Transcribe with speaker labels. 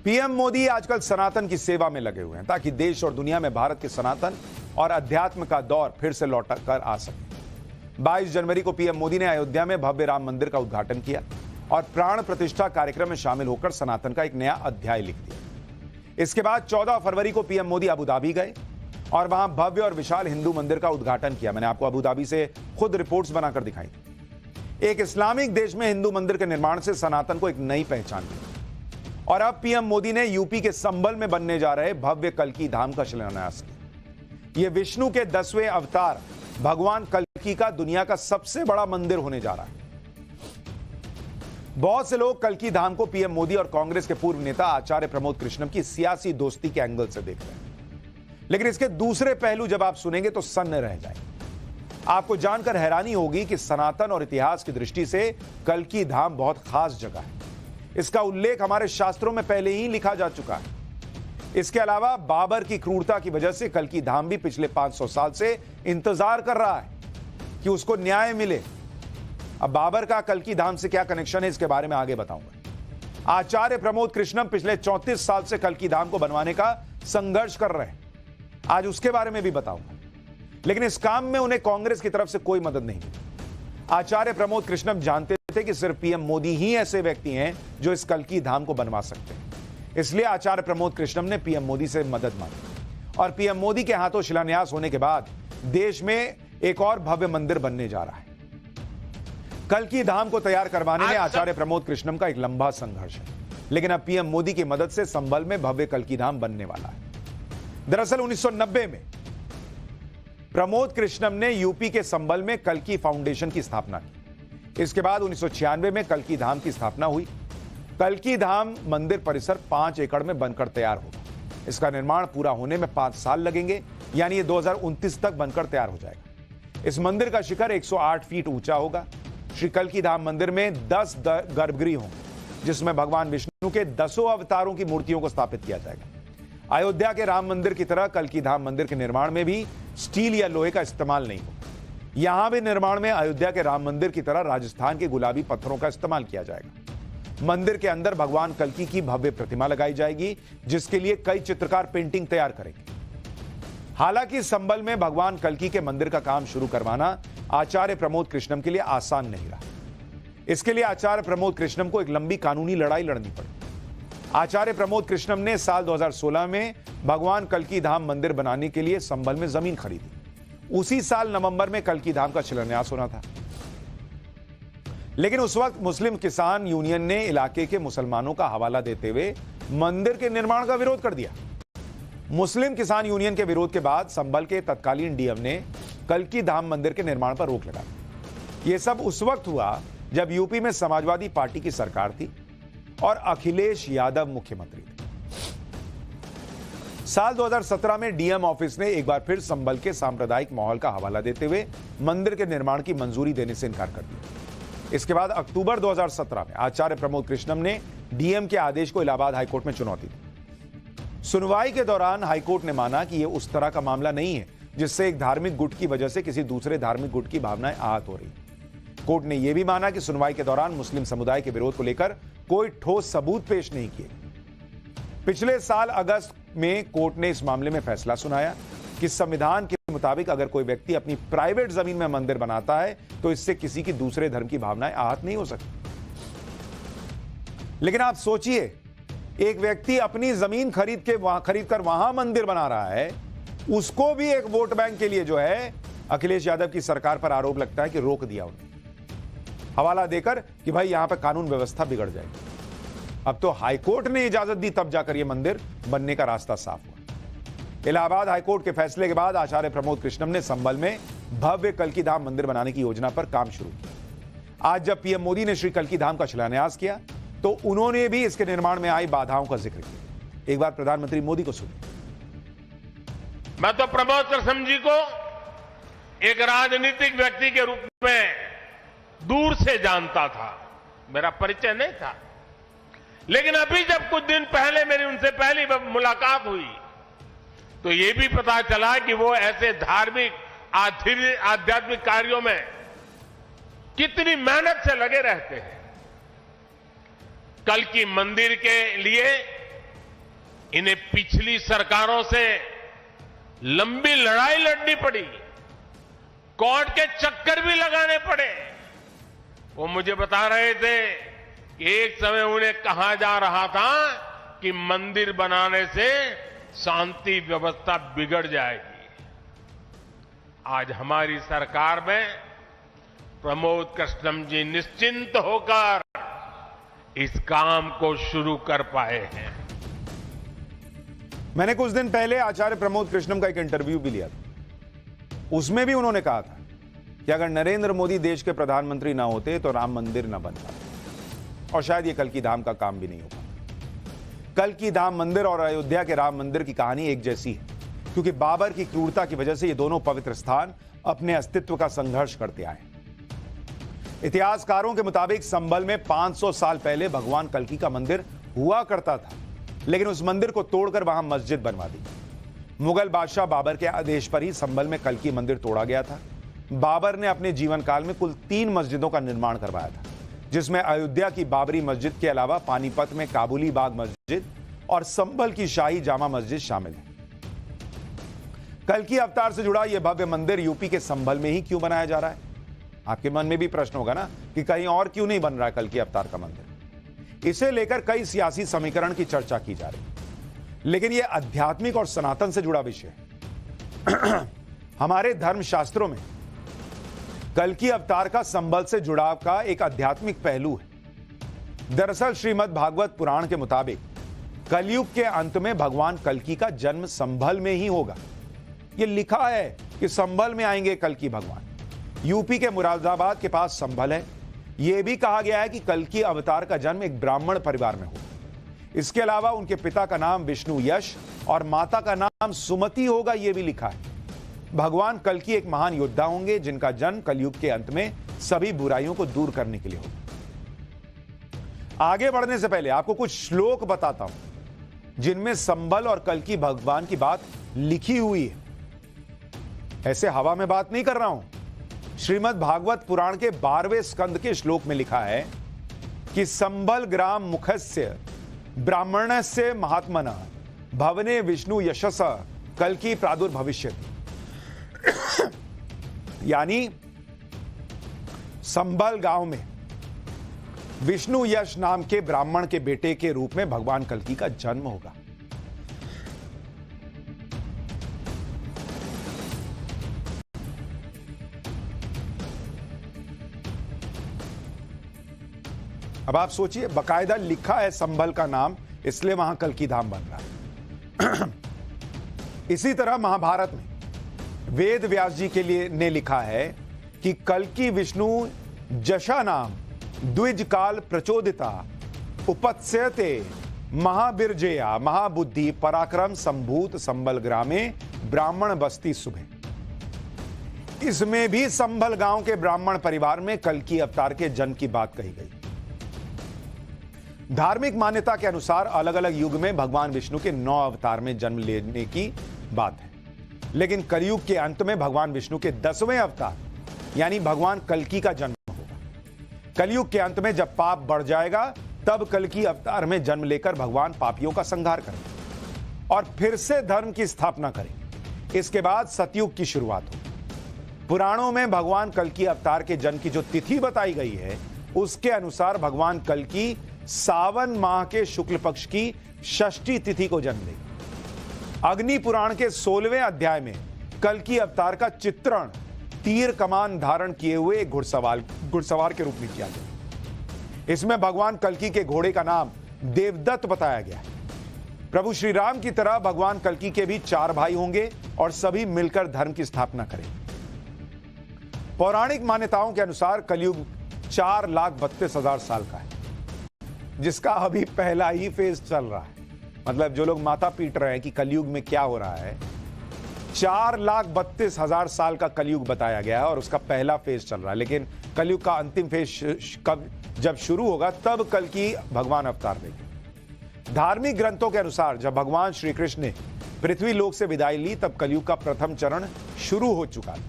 Speaker 1: PM Modi आजकल सनातन की सेवा में लगे हुए हैं ताकि देश और दुनिया में भारत के सनातन और अध्यात्म का दौर फिर से लौट कर आ सके। 22 जनवरी को पीएम मोदी ने अयोध्या में भव्य राम मंदिर का उद्घाटन किया और प्राण प्रतिष्ठा कार्यक्रम में शामिल होकर सनातन का एक नया अध्याय लिख दिया। इसके बाद 14 फरवरी को पीएम मोदी अबू धाबी गए और वहां भव्य और विशाल हिंदू मंदिर का उद्घाटन किया। मैंने आपको अबू धाबी से खुद रिपोर्ट्स बनाकर दिखाई। एक इस्लामिक देश में हिंदू मंदिर के निर्माण से सनातन को एक नई पहचान मिली। और अब पीएम मोदी ने यूपी के संभल में बनने जा रहे भव्य कल्की धाम का शिलान्यास किया। यह विष्णु के 10वें अवतार भगवान कल्की का दुनिया का सबसे बड़ा मंदिर होने जा रहा है। बहुत से लोग कल्की धाम को पीएम मोदी और कांग्रेस के पूर्व नेता आचार्य प्रमोद कृष्णम की सियासी दोस्ती के एंगल से देख रहे हैं, लेकिन इसके दूसरे पहलू जब आप सुनेंगे तो सन्न रह जाएंगे। आपको जानकर हैरानी होगी कि सनातन और इतिहास की दृष्टि से कल्की धाम बहुत खास जगह है। इसका उल्लेख हमारे शास्त्रों में पहले ही लिखा जा चुका है। इसके अलावा बाबर की क्रूरता की वजह से कल्की धाम भी पिछले 500 साल से इंतजार कर रहा है कि उसको न्याय मिले। अब बाबर का कल्की धाम से क्या कनेक्शन है, इसके बारे में आगे बताऊंगा। आचार्य प्रमोद कृष्णम पिछले 34 साल से कल्की धाम को बनवाने का संघर्ष कर रहे हैं, आज उसके बारे में भी बताऊंगा। लेकिन इस काम में उन्हें कांग्रेस की तरफ से कोई मदद नहीं मिली। आचार्य प्रमोद कृष्णम जानते थे कि सिर्फ पीएम मोदी ही ऐसे व्यक्ति हैं जो इस कल्की धाम को बनवा सकते हैं। इसलिए आचार्य प्रमोद कृष्णम ने पीएम मोदी से मदद मांगी और पीएम मोदी के हाथों शिलान्यास होने के बाद देश में एक और भव्य मंदिर बनने जा रहा है। कल्की धाम को तैयार करवाने में आचार्य प्रमोद कृष्णम का एक लंबा संघर्ष है, लेकिन अब पीएम मोदी की मदद से संभल में भव्य कल्की धाम बनने वाला है। दरअसल 1990 में प्रमोद कृष्णम ने यूपी के संभल में कल्की फाउंडेशन की स्थापना की। इसके बाद 1996 में कल्की धाम की स्थापना हुई। कल्की धाम मंदिर परिसर 5 एकड़ में बनकर तैयार होगा। इसका निर्माण पूरा होने में 5 साल लगेंगे, यानी ये 2029 तक बनकर तैयार हो जाएगा। इस मंदिर का शिखर 108 फीट ऊंचा होगा। श्री कल्की धाम मंदिर में 10 गर्भगृह होंगे, जिसमें भगवान विष्णु के 10 अवतारों की मूर्तियों को स्थापित किया जाएगा। अयोध्या के राम मंदिर की तरह कल्की धाम मंदिर के निर्माण में भी स्टील या लोहे का इस्तेमाल नहीं होगा। यहां भी निर्माण में अयोध्या के राम मंदिर की तरह राजस्थान के गुलाबी पत्थरों का इस्तेमाल किया जाएगा। मंदिर के अंदर भगवान कल्की की भव्य प्रतिमा लगाई जाएगी, जिसके लिए कई चित्रकार पेंटिंग तैयार करेंगे। हालांकि संभल में भगवान कल्की के मंदिर का काम शुरू करवाना आचार्य प्रमोद कृष्णम के लिए आसान नहीं रहा। इसके लिए आचार्य प्रमोद कृष्णम को एक लंबी कानूनी लड़ाई लड़नी पड़ी। आचार्य प्रमोद कृष्णम ने साल 2016 में भगवान कल्की धाम मंदिर बनाने के लिए संभल में जमीन खरीदी। उसी साल नवंबर में कल्की धाम का शिलान्यास होना था, लेकिन उस वक्त मुस्लिम किसान यूनियन ने इलाके के मुसलमानों का हवाला देते हुए मंदिर के निर्माण का विरोध कर दिया। मुस्लिम किसान यूनियन के विरोध के बाद संभल के तत्कालीन डीएम ने कल्की धाम मंदिर के निर्माण पर रोक लगा दी। यह सब उस वक्त हुआ जब यूपी में समाजवादी पार्टी की सरकार थी और अखिलेश यादव मुख्यमंत्री थे। साल 2017 में डीएम ऑफिस ने एक बार फिर संभल के सांप्रदायिक माहौल का हवाला देते हुए मंदिर के निर्माण की मंजूरी देने से इनकार कर दिया। इसके बाद अक्टूबर 2017 में आचार्य प्रमोद कृष्णम ने डीएम के आदेश को इलाहाबाद हाईकोर्ट में चुनौती दी। सुनवाई के दौरान हाईकोर्ट ने माना कि यह उस तरह का मामला नहीं है जिससे एक धार्मिक गुट की वजह से किसी दूसरे धार्मिक गुट की भावनाएं आहत हो रही। कोर्ट ने यह भी माना कि सुनवाई के दौरान मुस्लिम समुदाय के विरोध को लेकर कोई ठोस सबूत पेश नहीं किए। पिछले साल अगस्त में कोर्ट ने इस मामले में फैसला सुनाया कि संविधान के मुताबिक अगर कोई व्यक्ति अपनी प्राइवेट जमीन में मंदिर बनाता है तो इससे किसी की दूसरे धर्म की भावनाएं आहत नहीं हो सकती। लेकिन आप सोचिए, एक व्यक्ति अपनी जमीन खरीद कर वहां मंदिर बना रहा है, उसको भी एक वोट बैंक के लिए जो है अखिलेश यादव की सरकार पर आरोप लगता है कि रोक दिया उन्होंने, हवाला देकर कि भाई यहां पर कानून व्यवस्था बिगड़ जाएगी। अब तो हाईकोर्ट ने इजाजत दी, तब जाकर यह मंदिर बनने का रास्ता साफ हुआ। इलाहाबाद हाईकोर्ट के फैसले के बाद आचार्य प्रमोद कृष्णम ने संभल में भव्य कल्की धाम मंदिर बनाने की योजना पर काम शुरू किया। आज जब पीएम मोदी ने श्री कल्की धाम का शिलान्यास किया तो उन्होंने भी इसके निर्माण में आई बाधाओं का जिक्र किया। एक बार प्रधानमंत्री मोदी को सुनिए।
Speaker 2: मैं तो प्रमोद कृष्णम जी को एक राजनीतिक व्यक्ति के रूप में दूर से जानता था, मेरा परिचय नहीं था। लेकिन अभी जब कुछ दिन पहले मेरी उनसे पहली मुलाकात हुई तो यह भी पता चला कि वो ऐसे धार्मिक आध्यात्मिक कार्यों में कितनी मेहनत से लगे रहते हैं। कल की मंदिर के लिए इन्हें पिछली सरकारों से लंबी लड़ाई लड़नी पड़ी, कोर्ट के चक्कर भी लगाने पड़े। वो मुझे बता रहे थे कि एक समय उन्हें कहा जा रहा था कि मंदिर बनाने से शांति व्यवस्था बिगड़ जाएगी। आज हमारी सरकार में प्रमोद कृष्णम जी निश्चिंत होकर इस काम को शुरू कर पाए हैं।
Speaker 1: मैंने कुछ दिन पहले आचार्य प्रमोद कृष्णम का एक इंटरव्यू भी लिया था। उसमें भी उन्होंने कहा था कि अगर नरेंद्र मोदी देश के प्रधानमंत्री ना होते तो राम मंदिर ना बनता और शायद ये कल्कि धाम का काम भी नहीं होगा। कल्कि धाम मंदिर और अयोध्या के राम मंदिर की कहानी एक जैसी है, क्योंकि बाबर की क्रूरता की वजह से ये दोनों पवित्र स्थान अपने अस्तित्व का संघर्ष करते आए। इतिहासकारों के मुताबिक संभल में 500 साल पहले भगवान कल्कि का मंदिर हुआ करता था, लेकिन उस मंदिर को तोड़कर वहां मस्जिद बनवा दी। मुगल बादशाह बाबर के आदेश पर ही संभल में कल्कि मंदिर तोड़ा गया था। बाबर ने अपने जीवन काल में कुल 3 मस्जिदों का निर्माण करवाया था, जिसमें अयोध्या की बाबरी मस्जिद के अलावा पानीपत में काबुली बाग मस्जिद और संभल की शाही जामा मस्जिद शामिल है। कल्कि अवतार से जुड़ा यह भव्य मंदिर यूपी के संभल में ही क्यों बनाया जा रहा है? आपके मन में भी प्रश्न होगा ना कि कहीं और क्यों नहीं बन रहा है कल्कि अवतार का मंदिर। इसे लेकर कई सियासी समीकरण की चर्चा की जा रही है, लेकिन यह आध्यात्मिक और सनातन से जुड़ा विषय है। हमारे धर्मशास्त्रों में कल्कि अवतार का संभल से जुड़ाव का एक आध्यात्मिक पहलू है। दरअसल श्रीमद् भागवत पुराण के मुताबिक कलयुग के अंत में भगवान कल्कि का जन्म संभल में ही होगा। यह लिखा है कि संभल में आएंगे कल्कि भगवान। यूपी के मुरादाबाद के पास संभल है। यह भी कहा गया है कि कल्कि अवतार का जन्म एक ब्राह्मण परिवार में होगा। इसके अलावा उनके पिता का नाम विष्णु यश और माता का नाम सुमति होगा, यह भी लिखा है। भगवान कल्कि एक महान योद्धा होंगे जिनका जन्म कलयुग के अंत में सभी बुराइयों को दूर करने के लिए होगा। आगे बढ़ने से पहले आपको कुछ श्लोक बताता हूं जिनमें संभल और कल्कि भगवान की बात लिखी हुई है। ऐसे हवा में बात नहीं कर रहा हूं। श्रीमद् भागवत पुराण के 12वें स्कंद के श्लोक में लिखा है कि संभल ग्राम मुखस्य ब्राह्मणस्य महात्मना भवने विष्णु यशस कल्कि प्रादुर्भविष्यति। यानी संभल गांव में विष्णु यश नाम के ब्राह्मण के बेटे के रूप में भगवान कल्कि का जन्म होगा। अब आप सोचिए, बकायदा लिखा है संभल का नाम, इसलिए वहां कल्कि धाम बन रहा है। इसी तरह महाभारत में वेद व्यास जी के लिए ने लिखा है कि कल्कि विष्णु जशा नाम द्विज काल प्रचोदिता उपत्स्यते महाबीर्जया महाबुद्धि पराक्रम संभूत संभल ग्रामे ब्राह्मण बस्ती सुबह। इसमें भी संभल गांव के ब्राह्मण परिवार में कल्कि अवतार के जन्म की बात कही गई। धार्मिक मान्यता के अनुसार अलग अलग युग में भगवान विष्णु के 9 अवतार में जन्म लेने की बात है, लेकिन कलयुग के अंत में भगवान विष्णु के 10वें अवतार यानी भगवान कल्कि का जन्म होगा। कलयुग के अंत में जब पाप बढ़ जाएगा तब कल्कि अवतार में जन्म लेकर भगवान पापियों का संहार करेंगे और फिर से धर्म की स्थापना करेंगे। इसके बाद सतयुग की शुरुआत होगी। पुराणों में भगवान कल्कि अवतार के जन्म की जो तिथि बताई गई है उसके अनुसार भगवान कल्कि सावन माह के शुक्ल पक्ष की षष्ठी तिथि को जन्म लेगी। अग्नि पुराण के 16वें अध्याय में कल्कि अवतार का चित्रण तीर कमान धारण किए हुए एक घुड़सवार के रूप में किया गया। इसमें भगवान कल्कि के घोड़े का नाम देवदत्त बताया गया है। प्रभु श्री राम की तरह भगवान कल्कि के भी 4 भाई होंगे और सभी मिलकर धर्म की स्थापना करेंगे। पौराणिक मान्यताओं के अनुसार कलयुग 4,32,000 साल का है, जिसका अभी पहला ही फेज चल रहा है। मतलब जो लोग माथा पीट रहे हैं कि कलयुग में क्या हो रहा है, 4,32,000 साल का कलयुग बताया गया है और उसका पहला फेज चल रहा है। लेकिन कलयुग का अंतिम फेज कब जब शुरू होगा तब कल्कि भगवान अवतार लेंगे। धार्मिक ग्रंथों के अनुसार जब भगवान श्री कृष्ण ने पृथ्वी लोक से विदाई ली तब कलयुग का प्रथम चरण शुरू हो चुका था।